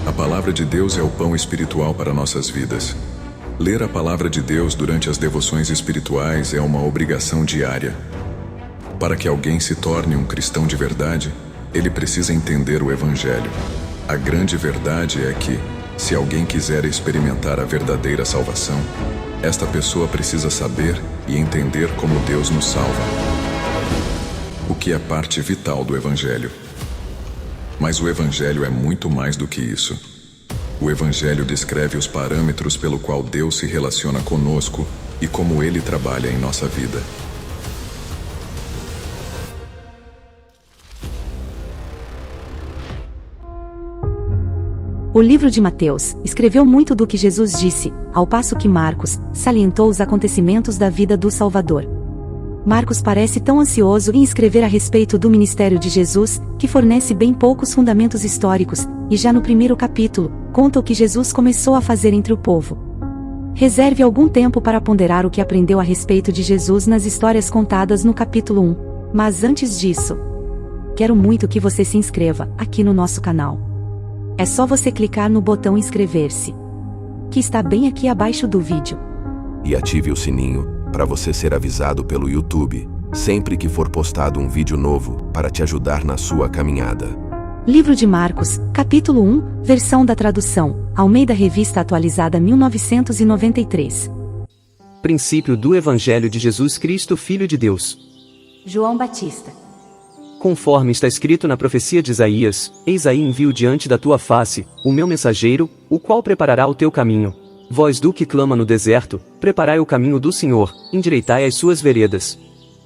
A palavra de Deus é o pão espiritual para nossas vidas. Ler a palavra de Deus durante as devoções espirituais é uma obrigação diária. Para que alguém se torne um cristão de verdade, ele precisa entender o Evangelho. A grande verdade é que, se alguém quiser experimentar a verdadeira salvação, esta pessoa precisa saber e entender como Deus nos salva. O que é parte vital do Evangelho. Mas o Evangelho é muito mais do que isso. O Evangelho descreve os parâmetros pelo qual Deus se relaciona conosco e como Ele trabalha em nossa vida. O livro de Mateus escreveu muito do que Jesus disse, ao passo que Marcos salientou os acontecimentos da vida do Salvador. Marcos parece tão ansioso em escrever a respeito do ministério de Jesus, que fornece bem poucos fundamentos históricos, e já no primeiro capítulo, conta o que Jesus começou a fazer entre o povo. Reserve algum tempo para ponderar o que aprendeu a respeito de Jesus nas histórias contadas no capítulo 1. Mas antes disso, quero muito que você se inscreva aqui no nosso canal. É só você clicar no botão inscrever-se, que está bem aqui abaixo do vídeo. E ative o sininho, para você ser avisado pelo YouTube, sempre que for postado um vídeo novo, para te ajudar na sua caminhada. Livro de Marcos, capítulo 1, versão da tradução, Almeida Revista Atualizada 1993. Princípio do Evangelho de Jesus Cristo, Filho de Deus. João Batista. Conforme está escrito na profecia de Isaías, eis aí envio diante da tua face, o meu mensageiro, o qual preparará o teu caminho. Voz do que clama no deserto, preparai o caminho do Senhor, endireitai as suas veredas.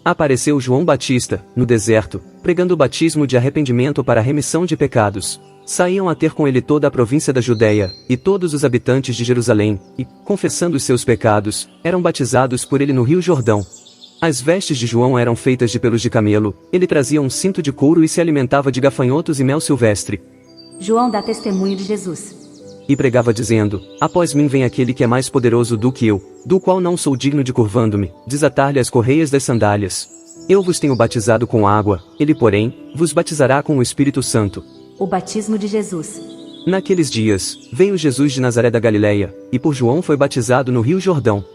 Apareceu João Batista, no deserto, pregando o batismo de arrependimento para a remissão de pecados. Saíam a ter com ele toda a província da Judéia, e todos os habitantes de Jerusalém, e, confessando os seus pecados, eram batizados por ele no rio Jordão. As vestes de João eram feitas de pelos de camelo, ele trazia um cinto de couro e se alimentava de gafanhotos e mel silvestre. João dá testemunho de Jesus. E pregava dizendo, após mim vem aquele que é mais poderoso do que eu, do qual não sou digno de curvando-me, desatar-lhe as correias das sandálias. Eu vos tenho batizado com água, ele porém, vos batizará com o Espírito Santo. O batismo de Jesus. Naqueles dias, veio Jesus de Nazaré da Galileia, e por João foi batizado no rio Jordão.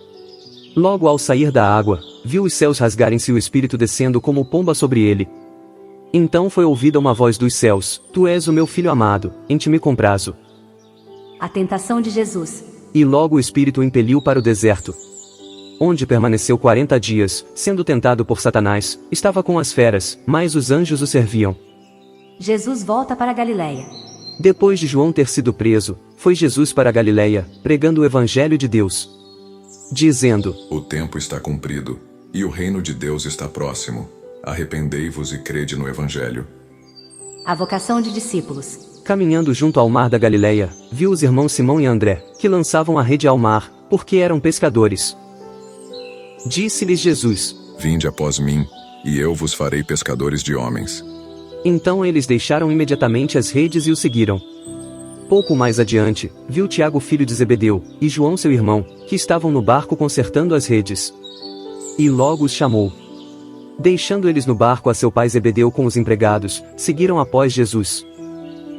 Logo ao sair da água, viu os céus rasgarem-se e o Espírito descendo como pomba sobre ele. Então foi ouvida uma voz dos céus, Tu és o meu filho amado, em ti me comprazo. A tentação de Jesus. E logo o Espírito o impeliu para o deserto, onde permaneceu 40 dias, sendo tentado por Satanás, estava com as feras, mas os anjos o serviam. Jesus volta para a Galileia. Depois de João ter sido preso, foi Jesus para a Galileia, pregando o Evangelho de Deus, dizendo: O tempo está cumprido, e o reino de Deus está próximo. Arrependei-vos e crede no Evangelho. A vocação de discípulos. Caminhando junto ao mar da Galileia, viu os irmãos Simão e André, que lançavam a rede ao mar, porque eram pescadores. Disse-lhes Jesus: Vinde após mim, e eu vos farei pescadores de homens. Então eles deixaram imediatamente as redes e o seguiram. Pouco mais adiante, viu Tiago filho de Zebedeu, e João seu irmão, que estavam no barco consertando as redes. E logo os chamou. Deixando eles no barco a seu pai Zebedeu com os empregados, seguiram após Jesus.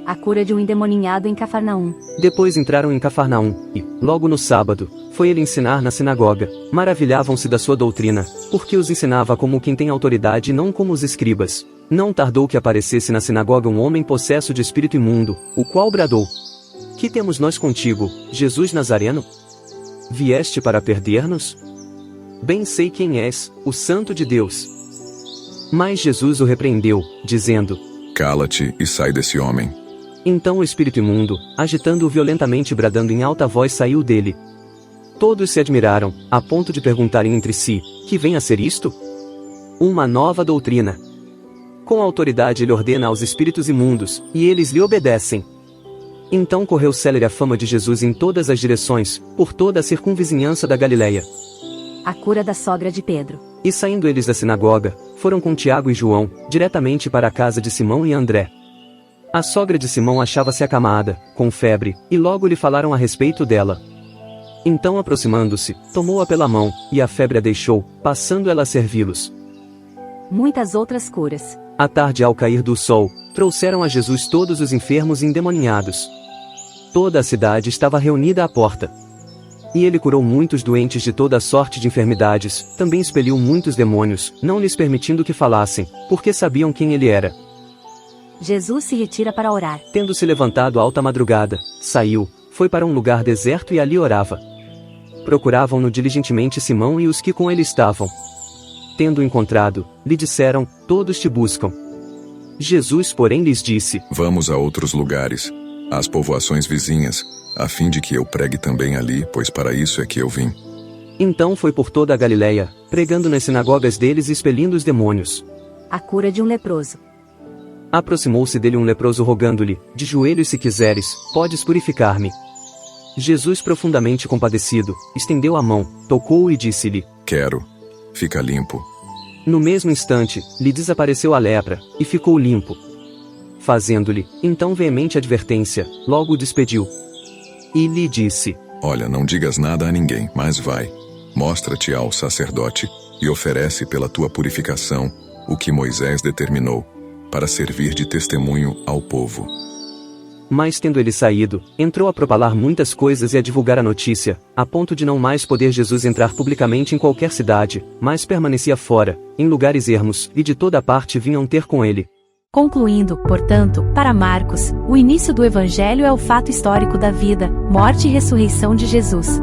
A cura de um endemoninhado em Cafarnaum. Depois entraram em Cafarnaum, e, logo no sábado, foi ele ensinar na sinagoga. Maravilhavam-se da sua doutrina, porque os ensinava como quem tem autoridade e não como os escribas. Não tardou que aparecesse na sinagoga um homem possesso de espírito imundo, o qual bradou: Que temos nós contigo, Jesus Nazareno? Vieste para perder-nos? Bem sei quem és, o Santo de Deus. Mas Jesus o repreendeu, dizendo: Cala-te e sai desse homem. Então o espírito imundo, agitando-o violentamente e bradando em alta voz, saiu dele. Todos se admiraram, a ponto de perguntarem entre si: Que vem a ser isto? Uma nova doutrina. Com autoridade ele ordena aos espíritos imundos, e eles lhe obedecem. Então correu célere a fama de Jesus em todas as direções, por toda a circunvizinhança da Galileia. A cura da sogra de Pedro. E saindo eles da sinagoga, foram com Tiago e João, diretamente para a casa de Simão e André. A sogra de Simão achava-se acamada, com febre, e logo lhe falaram a respeito dela. Então aproximando-se, tomou-a pela mão, e a febre a deixou, passando ela a servi-los. Muitas outras curas. À tarde, ao cair do sol, trouxeram a Jesus todos os enfermos e endemoninhados. Toda a cidade estava reunida à porta. E ele curou muitos doentes de toda sorte de enfermidades, também expeliu muitos demônios, não lhes permitindo que falassem, porque sabiam quem ele era. Jesus se retira para orar. Tendo se levantado alta madrugada, saiu, foi para um lugar deserto e ali orava. Procuravam-no diligentemente Simão e os que com ele estavam. Tendo encontrado, lhe disseram, todos te buscam. Jesus, porém, lhes disse: Vamos a outros lugares, às povoações vizinhas, a fim de que eu pregue também ali, pois para isso é que eu vim. Então foi por toda a Galiléia, pregando nas sinagogas deles e expelindo os demônios. A cura de um leproso. Aproximou-se dele um leproso rogando-lhe, de joelhos se quiseres, podes purificar-me. Jesus, profundamente compadecido, estendeu a mão, tocou-o e disse-lhe: Quero. Fica limpo. No mesmo instante, lhe desapareceu a lepra, e ficou limpo. Fazendo-lhe, então veemente advertência, logo o despediu. E lhe disse: Olha, não digas nada a ninguém, mas vai. Mostra-te ao sacerdote, e oferece pela tua purificação o que Moisés determinou, para servir de testemunho ao povo. Mas tendo ele saído, entrou a propalar muitas coisas e a divulgar a notícia, a ponto de não mais poder Jesus entrar publicamente em qualquer cidade, mas permanecia fora, em lugares ermos, e de toda parte vinham ter com ele. Concluindo, portanto, para Marcos, o início do Evangelho é o fato histórico da vida, morte e ressurreição de Jesus.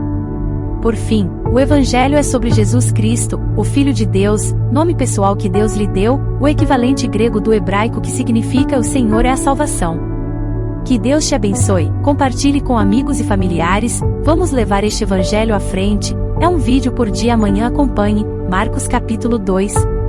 Por fim, o Evangelho é sobre Jesus Cristo, o Filho de Deus, nome pessoal que Deus lhe deu, o equivalente grego do hebraico que significa o Senhor é a salvação. Que Deus te abençoe, compartilhe com amigos e familiares, vamos levar este Evangelho à frente, é um vídeo por dia, amanhã acompanhe, Marcos capítulo 2.